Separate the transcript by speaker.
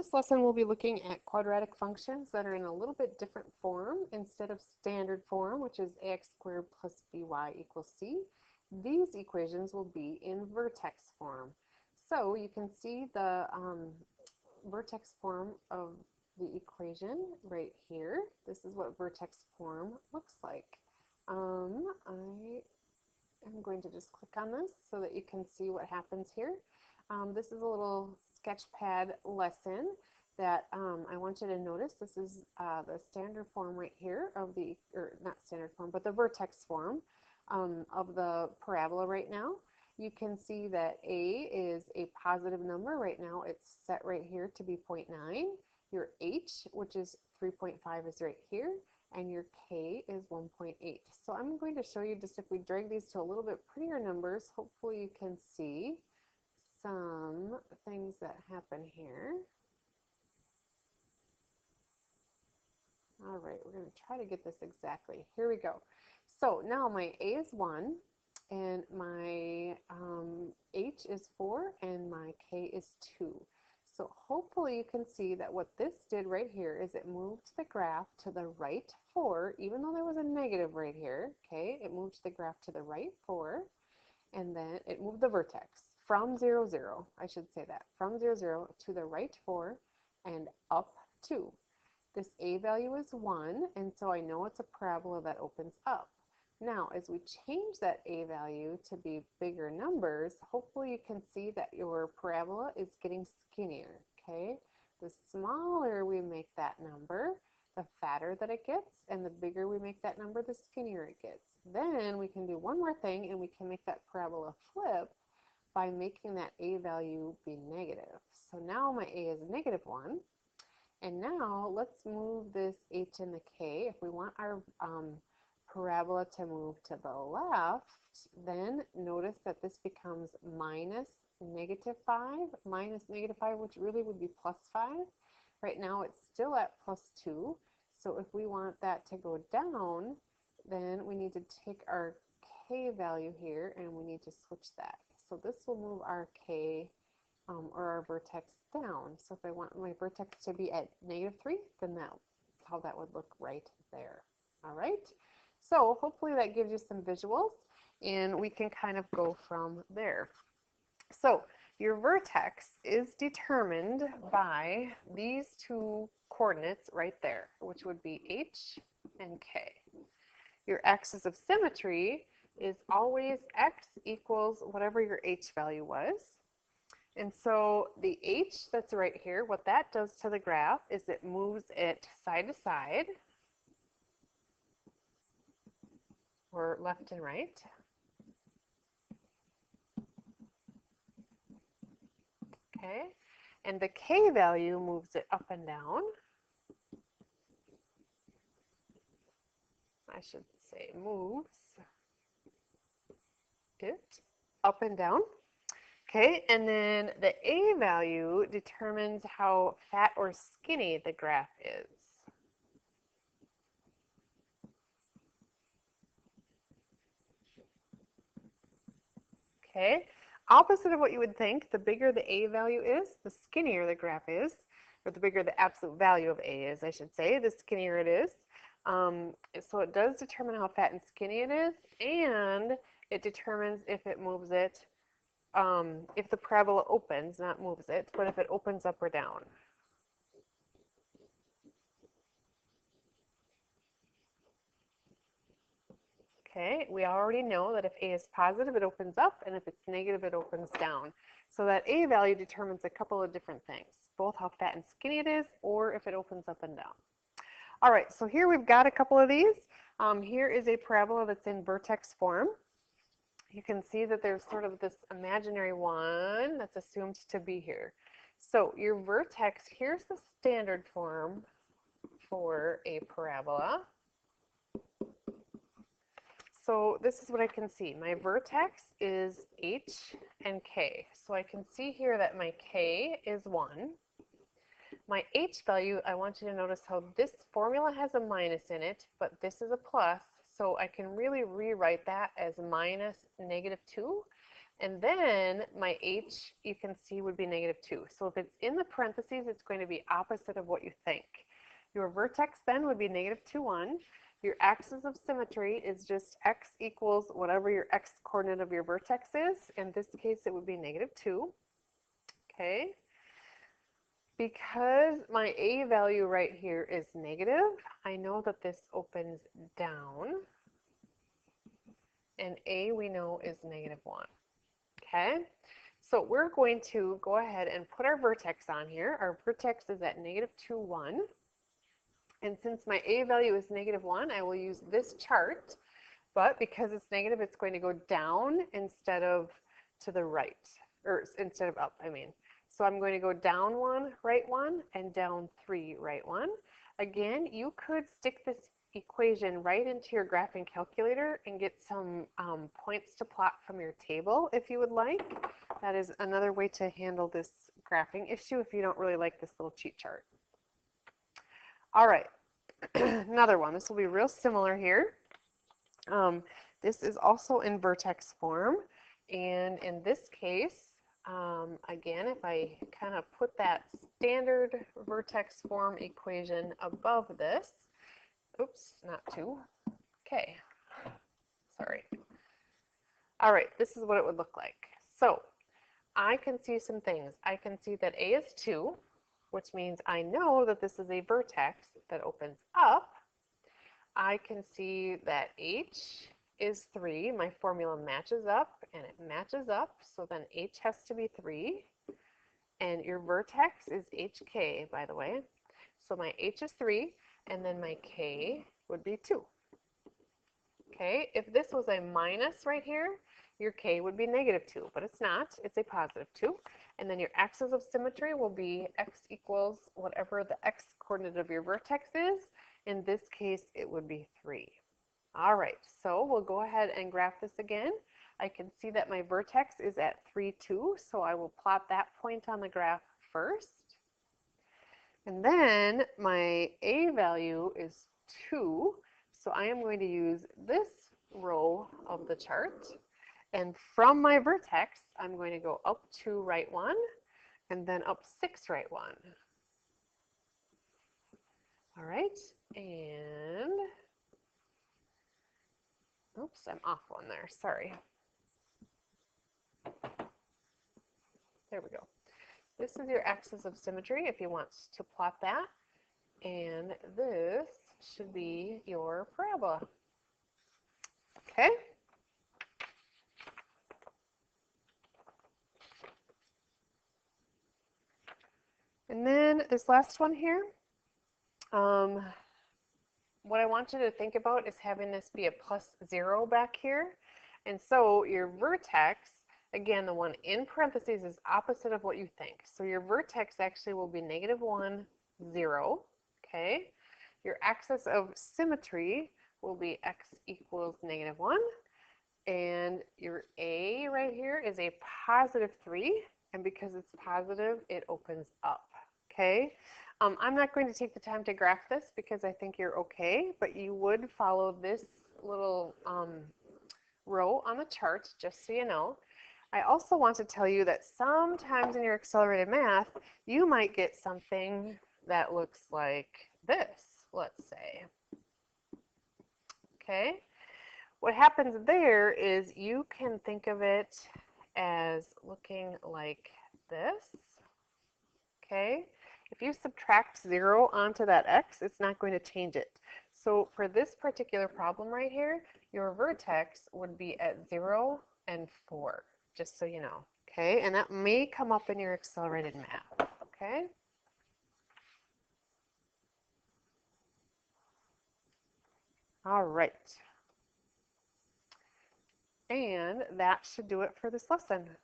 Speaker 1: This lesson we'll be looking at quadratic functions that are in a little bit different form. Instead of standard form, which is ax squared plus by equals c, these equations will be in vertex form. So you can see the vertex form of the equation right here. This is what vertex form looks like. I am going to just click on this so that you can see what happens here. This is a little sketchpad lesson that I want you to notice. This is the standard form right here of the, or not standard form, but the vertex form of the parabola right now. You can see that A is a positive number. Right now it's set right here to be 0.9. Your H, which is 3.5, is right here, and your K is 1.8. So I'm going to show you just if we drag these to a little bit prettier numbers, hopefully you can see some things that happen here. All right, we're going to try to get this exactly. Here we go. So now my A is 1, and my H is 4, and my K is 2. So hopefully you can see that what this did right here is it moved the graph to the right 4, even though there was a negative right here. Okay, it moved the graph to the right 4, and then it moved the vertex from 0, 0, I should say that, from 0, 0 to the right 4 and up 2. This A value is 1, and so I know it's a parabola that opens up. Now, as we change that A value to be bigger numbers, hopefully you can see that your parabola is getting skinnier, okay? The smaller we make that number, the fatter that it gets, and the bigger we make that number, the skinnier it gets. Then we can do one more thing, and we can make that parabola flip by making that A value be negative. So now my A is negative 1. And now let's move this H and the K. If we want our parabola to move to the left, then notice that this becomes minus negative 5, which really would be plus 5. Right now it's still at plus 2. So if we want that to go down, then we need to take our K value here and we need to switch that. So this will move our K or our vertex down. So if I want my vertex to be at negative 3, then that's how that would look right there. All right. So hopefully that gives you some visuals, and we can kind of go from there. So your vertex is determined by these two coordinates right there, which would be H and K. Your axis of symmetry is always x equals whatever your H value was. And so the H that's right here, what that does to the graph is it moves it side to side, or left and right. Okay, and the K value moves it up and down. I should say moves it up and down. Okay, and then the A value determines how fat or skinny the graph is. Okay, opposite of what you would think, the bigger the A value is, the skinnier the graph is, or the bigger the absolute value of A is, I should say, the skinnier it is. So it does determine how fat and skinny it is, and it determines if it moves it, if the parabola opens, not moves it, but if it opens up or down. Okay, we already know that if A is positive, it opens up, and if it's negative, it opens down. So that A value determines a couple of different things, both how fat and skinny it is, or if it opens up and down. All right, so here we've got a couple of these. Here is a parabola that's in vertex form. You can see that there's sort of this imaginary one that's assumed to be here. So your vertex, here's the standard form for a parabola. So this is what I can see. My vertex is H and K. So I can see here that my K is 1. My H value, I want you to notice how this formula has a minus in it, but this is a plus. So I can really rewrite that as minus negative 2. And then my h, you can see, would be -2. So if it's in the parentheses, it's going to be opposite of what you think. Your vertex then would be -2, 1. Your axis of symmetry is just x equals whatever your x coordinate of your vertex is. In this case, it would be -2. Okay. Because my a value right here is negative, I know that this opens down. And a, we know, is -1. Okay, so we're going to go ahead and put our vertex on here. Our vertex is at -2, 1. And since my a value is -1, I will use this chart. But because it's negative, it's going to go down instead of to the right, or instead of up, I mean. So I'm going to go down 1, right 1, and down 3, right 1. Again, you could stick this equation right into your graphing calculator and get some points to plot from your table if you would like. That is another way to handle this graphing issue if you don't really like this little cheat chart. All right, another one. This will be real similar here. This is also in vertex form, and in this case, again, if I kind of put that standard vertex form equation above this, oops, not 2, okay, sorry. All right, this is what it would look like. So I can see some things. I can see that A is 2, which means I know that this is a vertex that opens up. I can see that H is 3. My formula matches up, and it matches up, so then H has to be 3. And your vertex is HK, by the way. So my H is 3, and then my K would be 2. Okay, if this was a minus right here, your K would be -2, but it's not. It's a +2. And then your axis of symmetry will be x equals whatever the x coordinate of your vertex is. In this case, it would be 3. All right, so we'll go ahead and graph this again. I can see that my vertex is at 3, 2, so I will plot that point on the graph first. And then my a value is 2, so I am going to use this row of the chart. And from my vertex, I'm going to go up 2, right 1, and then up 6, right 1. All right, and oops, I'm off one there, sorry. There we go. This is your axis of symmetry if you want to plot that. And this should be your parabola. Okay? And then this last one here, what I want you to think about is having this be a +0 back here. And so your vertex, again, the one in parentheses is opposite of what you think. So your vertex actually will be -1, 0. Okay? Your axis of symmetry will be x equals -1. And your A right here is a +3. And because it's positive, it opens up. Okay? I'm not going to take the time to graph this because I think you're okay, but you would follow this little row on the chart, just so you know. I also want to tell you that sometimes in your accelerated math, you might get something that looks like this, let's say. Okay? What happens there is you can think of it as looking like this. Okay? If you subtract 0 onto that x, it's not going to change it. So for this particular problem right here, your vertex would be at 0 and 4, just so you know. Okay? And that may come up in your accelerated math. Okay? All right. And that should do it for this lesson.